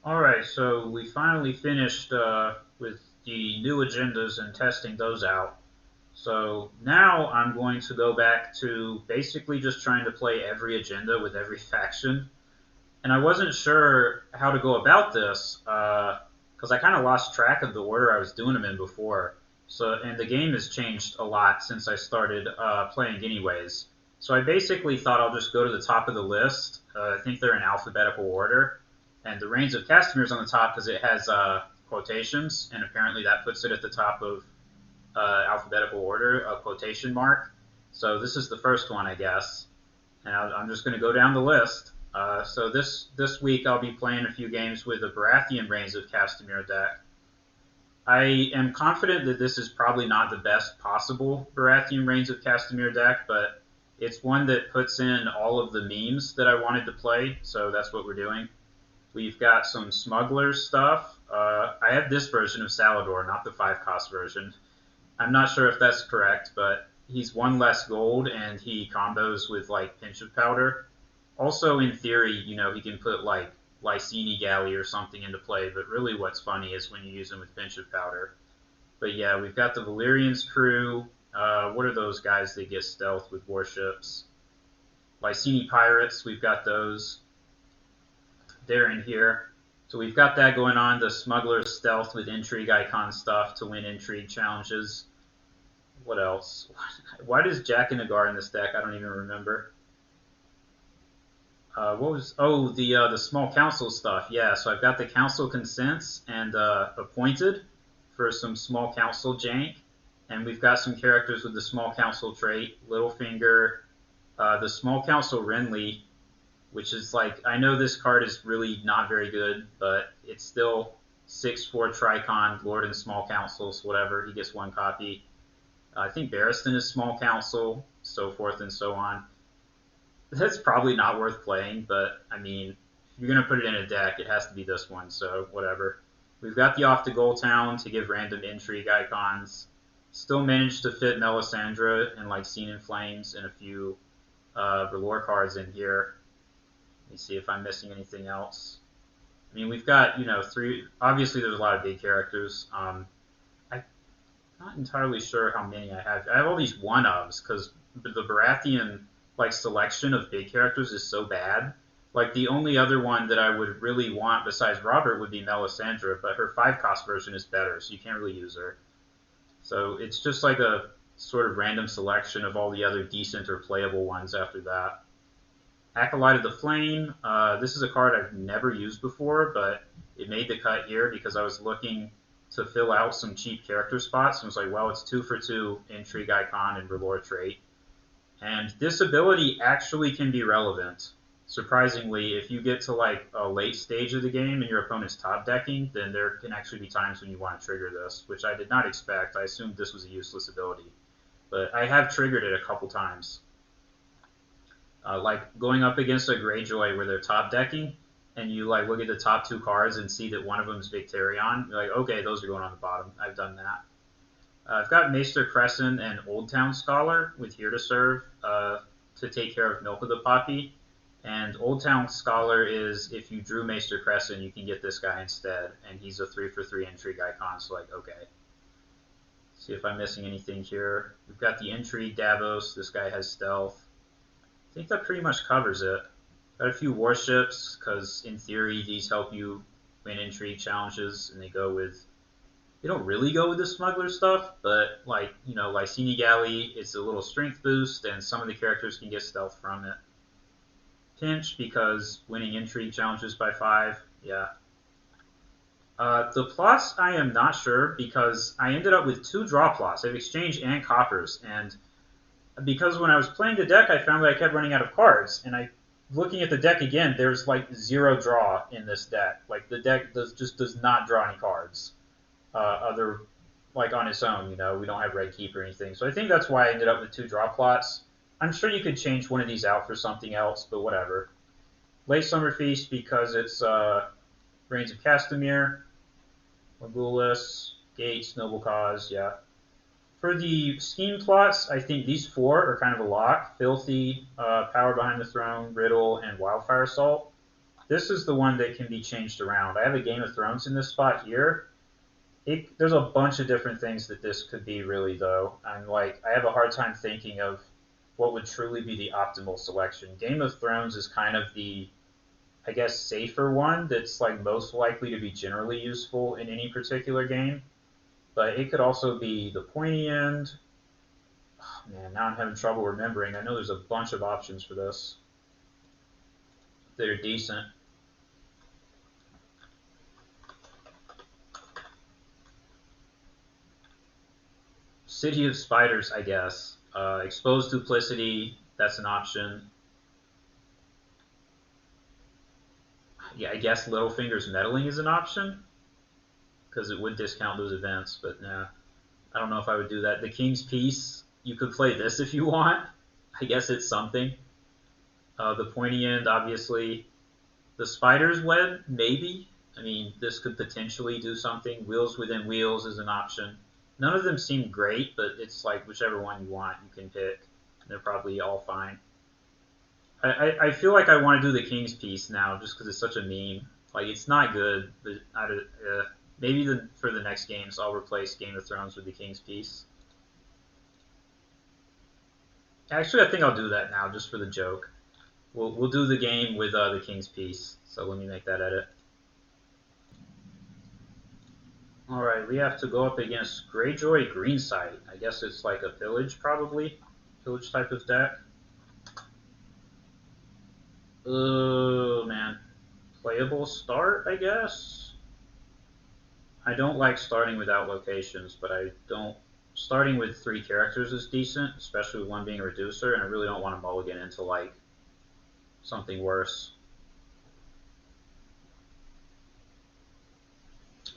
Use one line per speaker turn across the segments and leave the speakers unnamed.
Alright, so we finally finished with the new agendas and testing those out. So now I'm going to go back to basically just trying to play every agenda with every faction. And I wasn't sure how to go about this because I kind of lost track of the order I was doing them in before. So, and the game has changed a lot since I started playing, anyways. So I basically thought I'll just go to the top of the list. I think they're in alphabetical order, and the Reigns of Castamere is on the top because it has quotations, and apparently that puts it at the top of alphabetical order, a quotation mark. So this is the first one, I guess, and I'm just going to go down the list. So this week I'll be playing a few games with the Baratheon Reigns of Castamere deck. I am confident that this is probably not the best possible Baratheon Reigns of Castamere deck, but it's one that puts in all of the memes that I wanted to play, so that's what we're doing. We've got some smuggler stuff. I have this version of Salador, not the 5 cost version. I'm not sure if that's correct, but he's one less gold and he combos with like pinch of powder. Also, in theory, he can put like Lysini Galley or something into play, but really what's funny is when you use him with pinch of powder. But yeah, we've got the Valyrian's crew. What are those guys that get stealth with warships? Lysini Pirates, we've got those. They're in here. So we've got that going on. The Smuggler's Stealth with Intrigue Icon stuff to win Intrigue challenges. What else? Why does Jack and Nagar in this deck? I don't even remember. What was? Oh, the small council stuff. Yeah, so I've got the council consents and appointed for some small council jank, and we've got some characters with the small council trait. Littlefinger, the small council Renly, which is like, I know this card is really not very good, but it's still 6/4 Tricon, Lord and Small Councils, whatever. He gets one copy. I think Barristan is Small Council, so forth and so on. That's probably not worth playing, but I mean, if you're going to put it in a deck, it has to be this one, so whatever. We've got the Off to Goal Town to give random intrigue icons. Still managed to fit Melisandre and like Seen in Flames and a few Velour cards in here. Let me see if I'm missing anything else. I mean, we've got, three. Obviously, there's a lot of big characters. I'm not entirely sure how many I have. I have all these one ofs because the Baratheon like selection of big characters is so bad. Like the only other one that I would really want besides Robert would be Melisandre, but her 5 cost version is better, so you can't really use her. So it's just like a sort of random selection of all the other decent or playable ones after that. Acolyte of the Flame. This is a card I've never used before, but it made the cut here because I was looking to fill out some cheap character spots and was like, well, it's 2 for 2 intrigue icon and velour trait. And this ability actually can be relevant. Surprisingly, if you get to like a late stage of the game and your opponent's top decking, then there can actually be times when you want to trigger this, which I did not expect. I assumed this was a useless ability, but I have triggered it a couple times. Like going up against a Greyjoy where they're top decking, and you like look at the top 2 cards and see that one of them is Victarion. You're like, okay, those are going on the bottom. I've done that. I've got Maester Crescent and Old Town Scholar with Here to Serve to take care of Milk of the Poppy. And Old Town Scholar is if you drew Maester Crescent, you can get this guy instead, and he's a 3 for 3 intrigue icon. So like, okay. See if I'm missing anything here. We've got the Intrigue Davos. This guy has stealth. I think that pretty much covers it. Got a few warships, because in theory these help you win intrigue challenges, and they don't really go with the smuggler stuff, but like, Lysini Galley, it's a little strength boost, and some of the characters can get stealth from it. Pinch, because winning intrigue challenges by 5, yeah. The plots, I am not sure, because I ended up with 2 draw plots. I have exchange and coppers, and because when I was playing the deck, I found that I kept running out of cards, and looking at the deck again, there's like 0 draw in this deck. Like the deck just does not draw any cards, other like on its own. We don't have red keep or anything, so I think that's why I ended up with 2 draw plots. I'm sure you could change one of these out for something else, but whatever. Late Summer Feast because it's Reigns of Castamere, Legolas, Gates, Noble Cause, yeah. For the scheme plots, I think these 4 are kind of a lock. Filthy, Power Behind the Throne, Riddle, and Wildfire Assault. this is the one that can be changed around. I have a Game of Thrones in this spot here. There's a bunch of different things that this could be really though. I'm like, I have a hard time thinking of what would truly be the optimal selection. Game of Thrones is kind of the, I guess, safer one that's like most likely to be generally useful in any particular game. But it could also be the pointy end. Oh, man, now I'm having trouble remembering. I know there's a bunch of options for this that are decent. City of Spiders, I guess. Exposed Duplicity, that's an option. Yeah, I guess Littlefinger's Meddling is an option because it would discount those events, but nah, I don't know if I would do that. The King's Peace, you could play this if you want. I guess it's something. The pointy end, obviously. The Spider's Web, maybe. I mean, this could potentially do something. Wheels Within Wheels is an option. None of them seem great, but it's like whichever one you want, you can pick. They're probably all fine. I feel like I want to do the King's Peace now, just because it's such a meme. Like, it's not good, but maybe for the next games, I'll replace Game of Thrones with the King's Peace. Actually, I think I'll do that now, just for the joke. We'll do the game with the King's Peace. So let me make that edit. All right, we have to go up against Greyjoy Greensight. I guess it's like a pillage, probably. Pillage type of deck. Oh, man. Playable start, I guess? I don't like starting without locations, but I don't... Starting with 3 characters is decent, especially with one being a reducer, and I really don't want to mulligan into, like, something worse.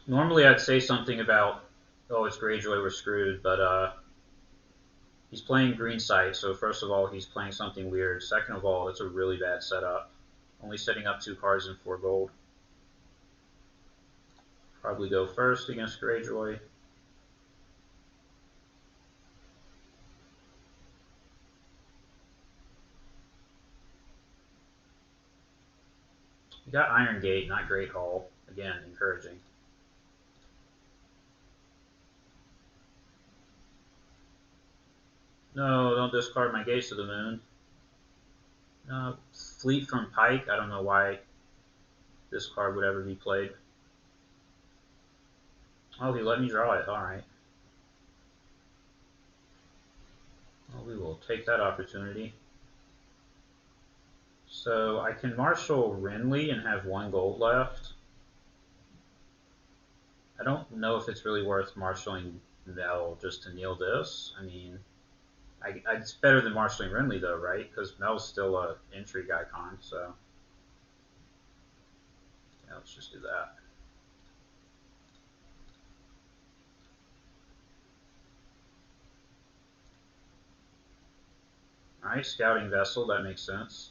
Normally I'd say something about, oh, it's Greyjoy, we're screwed, but he's playing Greensight, so first of all, he's playing something weird. Second of all, it's a really bad setup. Only setting up 2 cards and 4 gold. Probably go first against Greyjoy. You got Iron Gate, not Great Hall. Again, encouraging. No, don't discard my Gates to the Moon. Fleet from Pike, I don't know why this card would ever be played. Oh, he let me draw it, alright. Well, we will take that opportunity. So I can marshal Renly and have 1 gold left. I don't know if it's really worth marshaling Mel just to kneel this. I mean, it's better than marshaling Renly though, right? Because Mel's still a intrigue icon, so yeah, let's just do that. Alright, Scouting Vessel, that makes sense.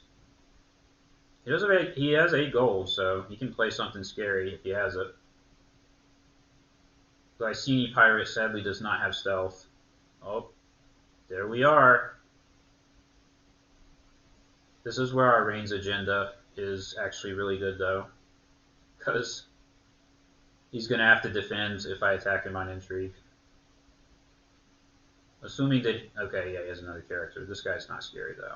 He has 8 gold, so he can play something scary if he has it. The Iceni Pirate sadly does not have stealth. Oh, there we are. This is where our Reigns agenda is actually really good though, because he's going to have to defend if I attack him on intrigue. Assuming that, okay, yeah, he has another character. This guy's not scary though.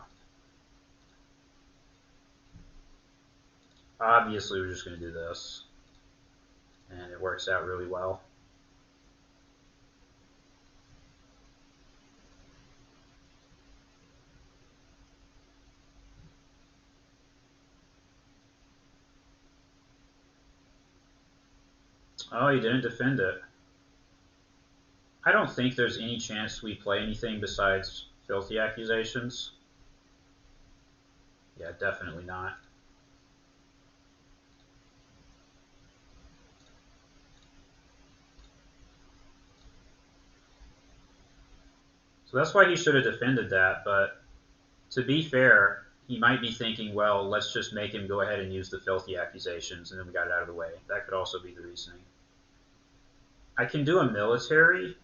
Obviously, we're just going to do this, and it works out really well. Oh, he didn't defend it. I don't think there's any chance we play anything besides Filthy Accusations. Yeah, definitely not. So that's why he should have defended that, but to be fair, he might be thinking, well, let's just make him go ahead and use the Filthy Accusations, and then we got it out of the way. That could also be the reasoning. I can do a military,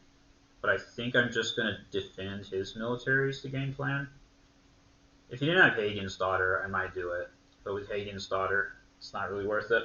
but I think I'm just going to defend his militaries to game plan. If he didn't have Hagen's Daughter, I might do it. But with Hagen's Daughter, It's not really worth it.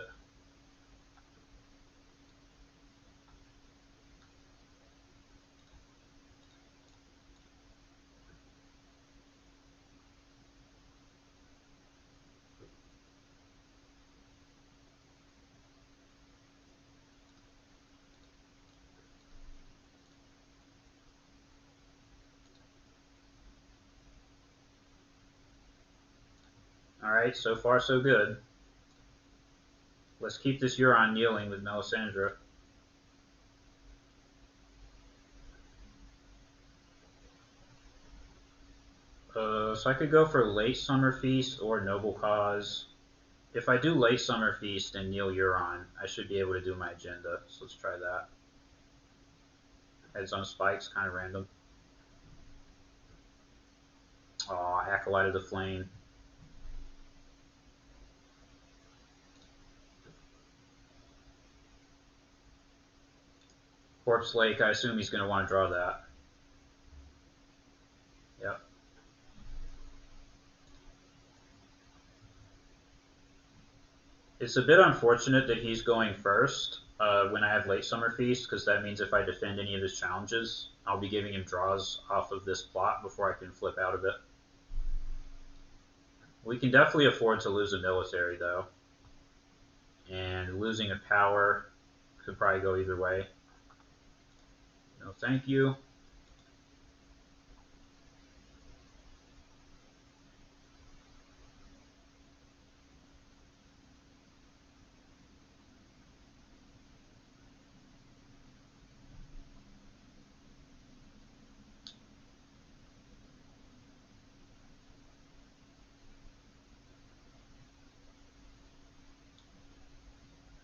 Alright, so far so good. Let's keep this Euron kneeling with Melisandre. So I could go for Late Summer Feast or Noble Cause. If I do Late Summer Feast and kneel Euron, I should be able to do my agenda. So let's try that. Heads on Spikes, kind of random. Aw, Acolyte of the Flame. Corpse Lake, I assume he's going to want to draw that. Yep. It's a bit unfortunate that he's going first when I have Late Summer Feast, because that means if I defend any of his challenges, I'll be giving him draws off of this plot before I can flip out of it. We can definitely afford to lose a military, though. And losing a power could probably go either way. No, thank you.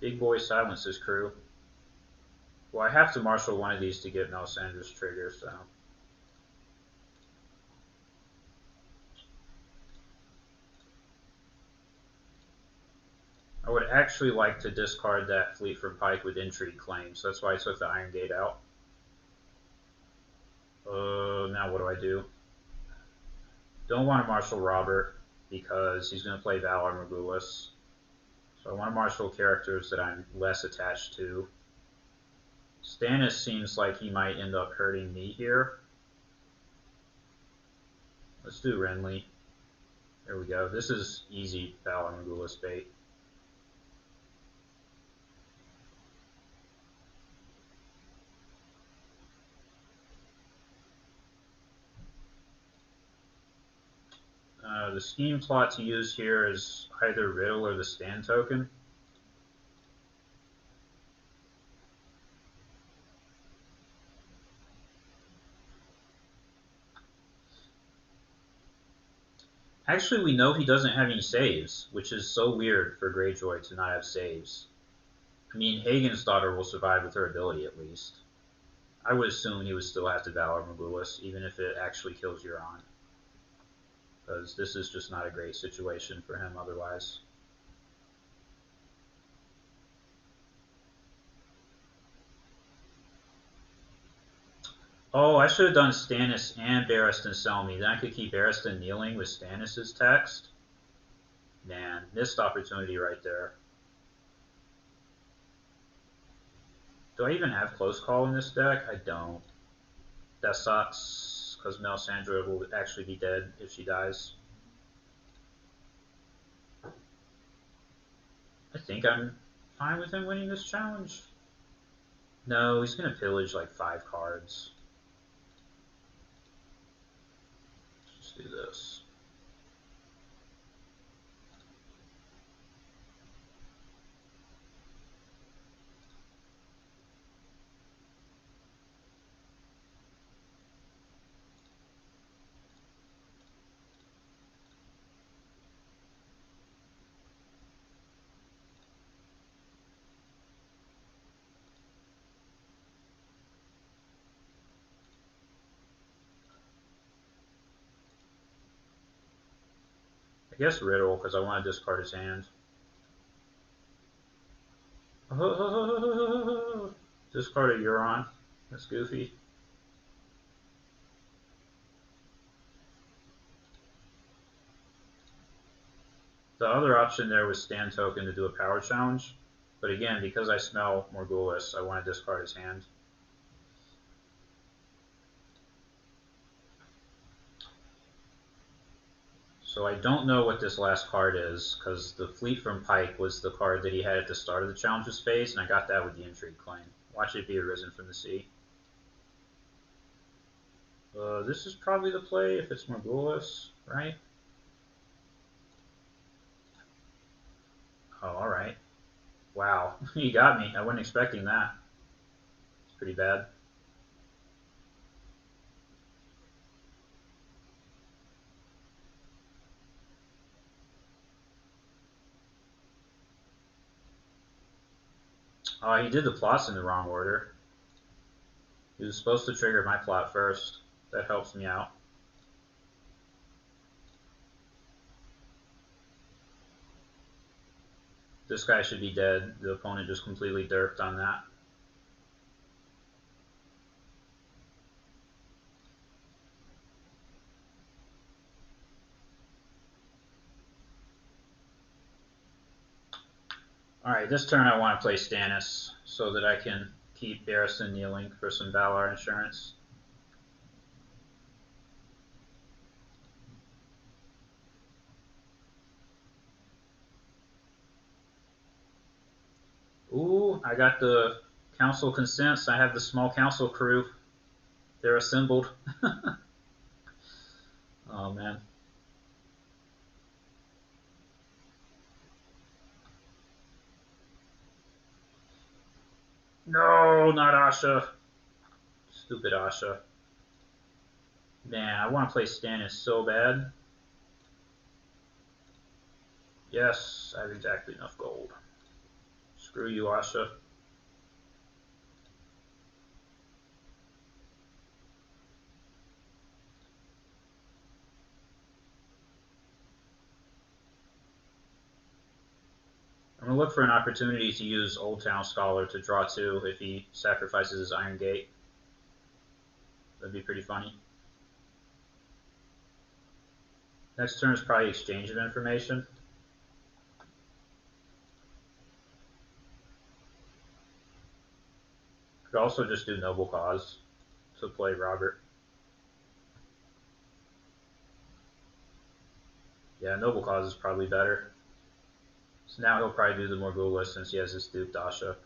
Big boy silences crew. Well, I have to marshal one of these to get Melisandre's trigger, so. I would actually like to discard that Fleet from Pike with Intrigue claim, so that's why I took the Iron Gate out. Now what do I do? Don't want to marshal Robert because he's going to play Valar Morghulis. So I want to marshal characters that I'm less attached to. Stannis seems like he might end up hurting me here. Let's do Renly. There we go. This is easy Valar Morghulis bait. The scheme plot to use here is either Riddle or the Stand token. Actually, we know he doesn't have any saves, which is so weird for Greyjoy to not have saves. I mean, Hagen's daughter will survive with her ability at least. I would assume he would still have to Valar Morghulis, even if it actually kills Euron. Because this is just not a great situation for him otherwise. Oh, I should have done Stannis and Barristan Selmy. Then I could keep Barristan kneeling with Stannis' text. Man, missed opportunity right there. Do I even have Close Call in this deck? I don't. That sucks, because Melisandre will actually be dead if she dies. I think I'm fine with him winning this challenge. No, he's going to pillage like 5 cards. Let's do this. I guess Riddle, because I want to discard his hand. Discard a Euron. That's goofy. The other option there was stand token to do a power challenge, but again, because I smell Morghulis, I want to discard his hand. So I don't know what this last card is, because the Fleet from Pike was the card that he had at the start of the challenges phase, and I got that with the Intrigue claim. Watch it be arisen from the sea. This is probably the play if it's Morghulis, right? Oh, alright. Wow, he got me. I wasn't expecting that. It's pretty bad. He did the plots in the wrong order. He was supposed to trigger my plot first. That helps me out. This guy should be dead. The opponent just completely derped on that. Alright, this turn I want to play Stannis so that I can keep Barristan kneeling for some Valar insurance. Ooh, I got the council consents. I have the small council crew. They're assembled. Oh man. No, not Asha. Stupid Asha. Man, I want to play Stannis so bad. Yes, I have exactly enough gold. Screw you, Asha. I'm going to look for an opportunity to use Old Town Scholar to draw 2 if he sacrifices his Iron Gate. That'd be pretty funny. Next turn is probably Exchange of Information. Could also just do Noble Cause to play Robert. Yeah, Noble Cause is probably better. So now he'll probably do the Morghulis since he has his Duke Dasha.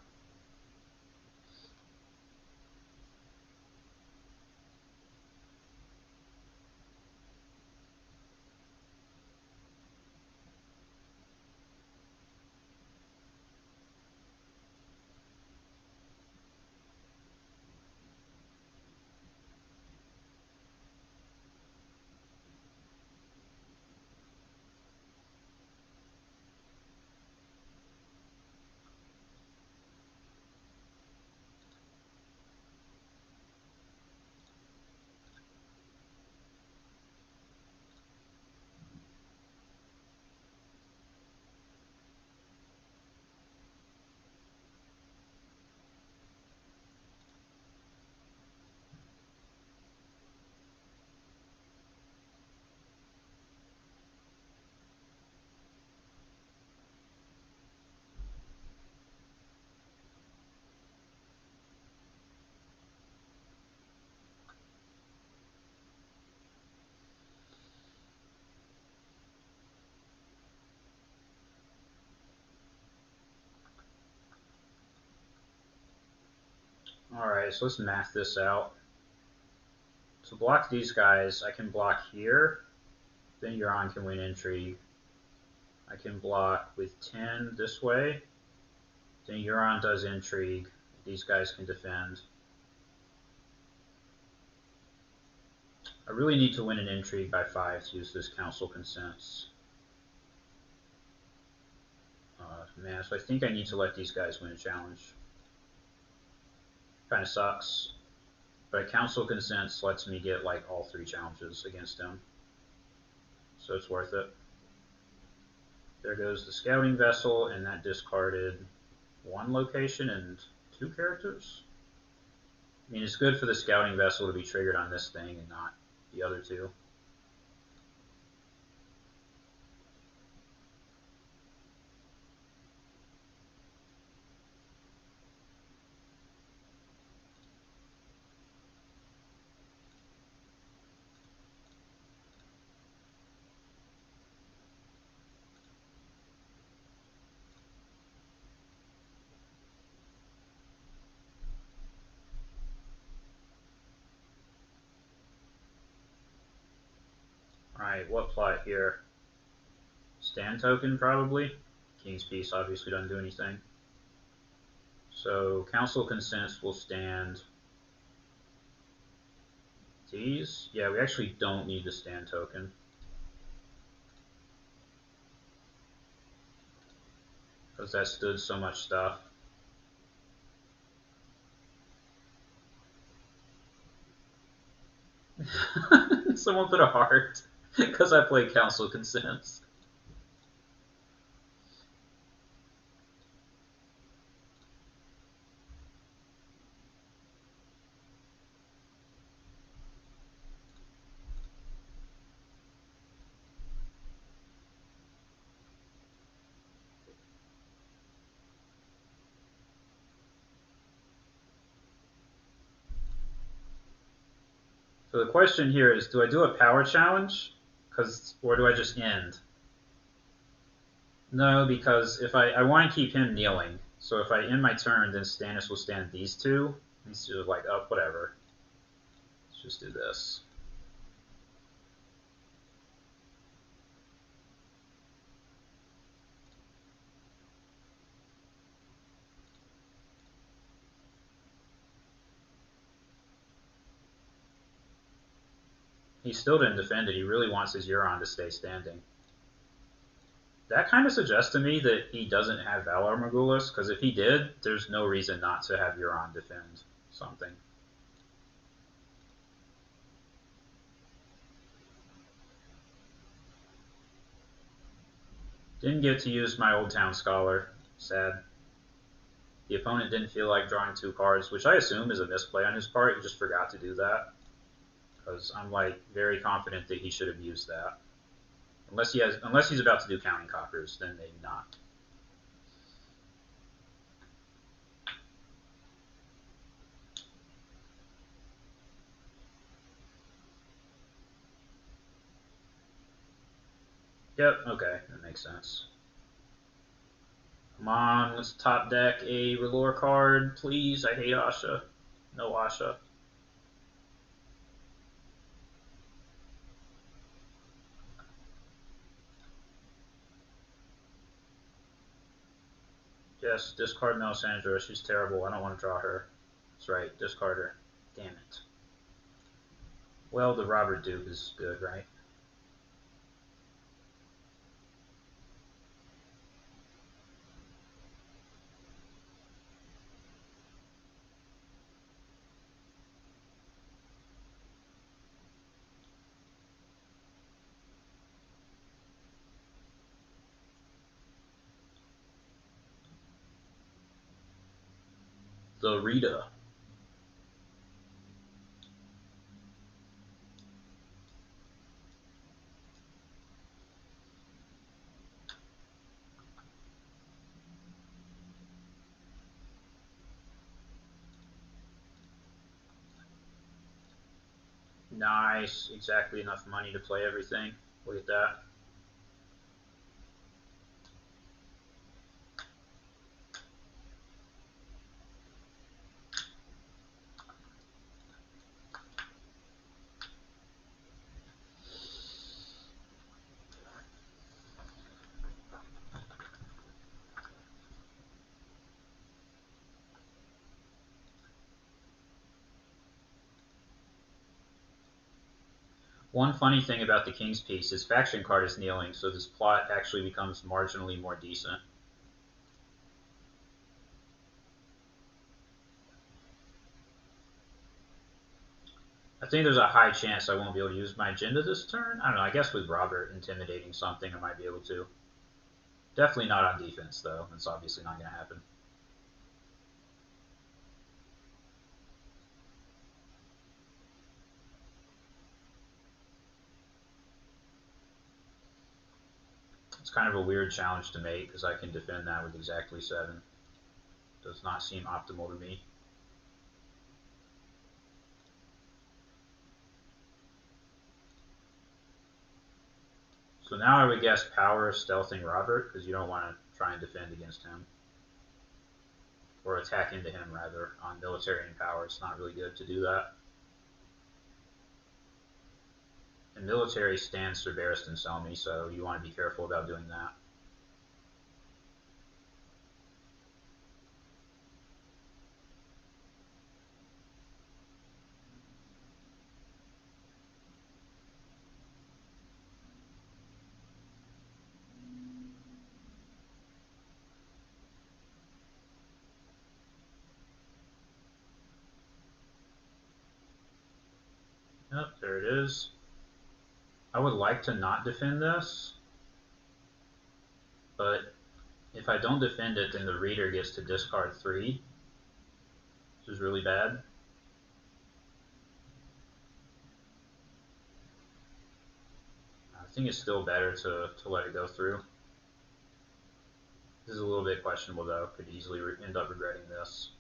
Alright, so let's math this out. To block these guys, I can block here. Then Euron can win Intrigue. I can block with 10 this way. Then Euron does Intrigue. These guys can defend. I really need to win an Intrigue by 5 to use this Council Consents. Man, so I think I need to let these guys win a challenge. Kind of sucks. But Council Consents lets me get like all 3 challenges against him. So it's worth it. There goes the Scouting Vessel, and that discarded 1 location and 2 characters. I mean, it's good for the Scouting Vessel to be triggered on this thing and not the other 2. Alright, what plot here? Stand token, probably. King's Peace obviously doesn't do anything. So, council consents will stand these. Yeah, we actually don't need the stand token. Because that stood so much stuff. Someone put a heart. Because I played council consents. So the question here is, do I do a power challenge? Or do I just end? No, because if I want to keep him kneeling. So if I end my turn, then Stannis will stand these two. These two are like, oh, whatever. Let's just do this. He still didn't defend it. He really wants his Euron to stay standing. That kind of suggests to me that he doesn't have Valar Morghulis, because if he did, there's no reason not to have Euron defend something. Didn't get to use my Old Town Scholar. Sad. The opponent didn't feel like drawing 2 cards, which I assume is a misplay on his part. He just forgot to do that. Because I'm like very confident that he should have used that. Unless he's about to do Counting Coppers, then maybe not. Yep, okay, that makes sense. Come on, let's top deck a R'hllor card, please. I hate Asha. No Asha. Yes, discard Melisandre. She's terrible. I don't want to draw her. That's right, discard her. Damn it. Well, the Robert Duke is good, right? The Rita. Nice. Exactly enough money to play everything. Look at that. One funny thing about the King's Peace is faction card is kneeling, so this plot actually becomes marginally more decent. I think there's a high chance I won't be able to use my agenda this turn. I don't know, I guess with Robert intimidating something I might be able to. Definitely not on defense though, that's obviously not going to happen. It's kind of a weird challenge to make because I can defend that with exactly 7. Does not seem optimal to me. So now I would guess power stealthing Robert because you don't want to try and defend against him. Or attack into him rather on military and power. It's not really good to do that. And military stands Sir Barristan Selmy, so you want to be careful about doing that. Yep, there it is. I would like to not defend this, but if I don't defend it, then the reader gets to discard 3, which is really bad. I think it's still better to let it go through. This is a little bit questionable, though. Could easily end up regretting this.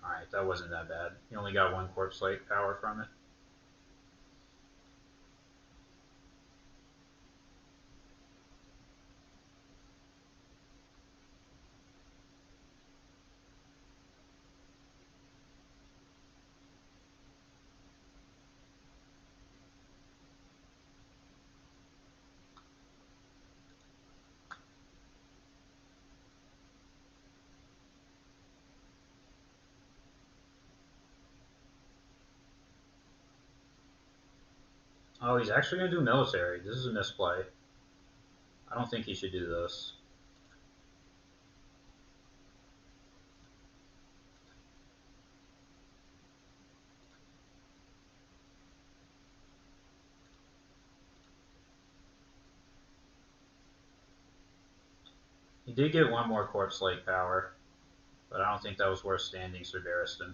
Alright, that wasn't that bad. You only got 1 Corpse Light power from it. Oh, he's actually going to do military. This is a misplay. I don't think he should do this. He did get 1 more Corpse Light power, but I don't think that was worth standing Sir Barristan.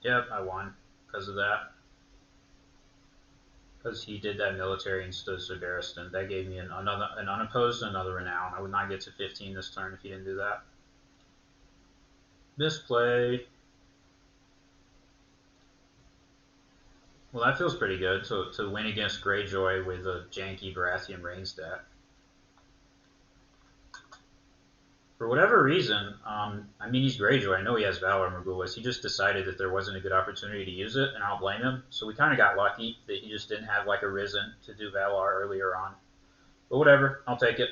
Yep, I won because of that. Because he did that military instead of Sir Barristan. That gave me an unopposed and another renown. I would not get to 15 this turn if he didn't do that. Misplay. Well, that feels pretty good to win against Greyjoy with a janky Baratheon Reigns deck. For whatever reason, I mean, he's Greyjoy. I know he has Valor Morgulis. He just decided that there wasn't a good opportunity to use it, and I don't blame him. So we kind of got lucky that he just didn't have like a Risen to do Valar earlier on. But whatever, I'll take it.